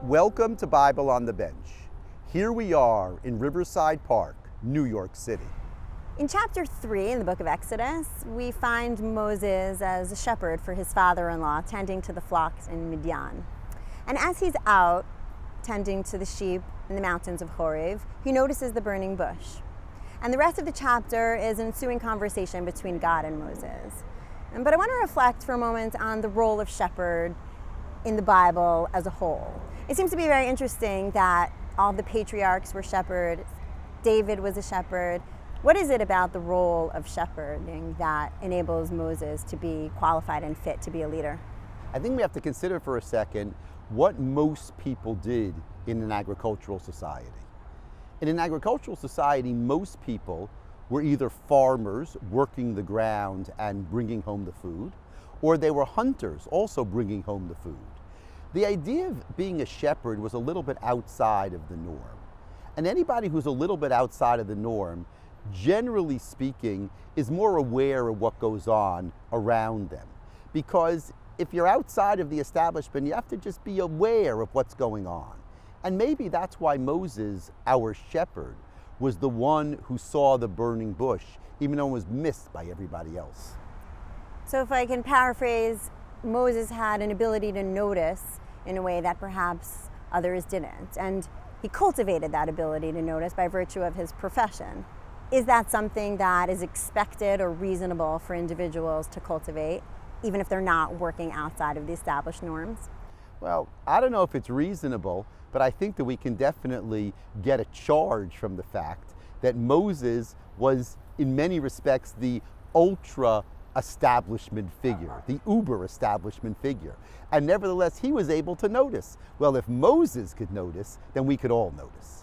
Welcome to Bible on the Bench. Here we are in Riverside Park, New York City. In chapter 3 in the book of Exodus, we find Moses as a shepherd for his father-in-law tending to the flocks in Midian. And as he's out tending to the sheep in the mountains of Horeb, he notices the burning bush. And the rest of the chapter is an ensuing conversation between God and Moses. But I want to reflect for a moment on the role of shepherd in the Bible as a whole. It seems to be very interesting that all the patriarchs were shepherds, David was a shepherd. What is it about the role of shepherding that enables Moses to be qualified and fit to be a leader? I think we have to consider for a second what most people did in an agricultural society. In an agricultural society, most people were either farmers working the ground and bringing home the food, or they were hunters also bringing home the food. The idea of being a shepherd was a little bit outside of the norm. And anybody who's a little bit outside of the norm, generally speaking, is more aware of what goes on around them. Because if you're outside of the establishment, you have to just be aware of what's going on. And maybe that's why Moses, our shepherd, was the one who saw the burning bush, even though it was missed by everybody else. So if I can paraphrase, Moses had an ability to notice in a way that perhaps others didn't. And he cultivated that ability to notice by virtue of his profession. Is that something that is expected or reasonable for individuals to cultivate, even if they're not working outside of the established norms? Well, I don't know if it's reasonable, but I think that we can definitely get a charge from the fact that Moses was, in many respects, the ultra establishment figure, the uber establishment figure. And nevertheless, he was able to notice. Well, if Moses could notice, then we could all notice.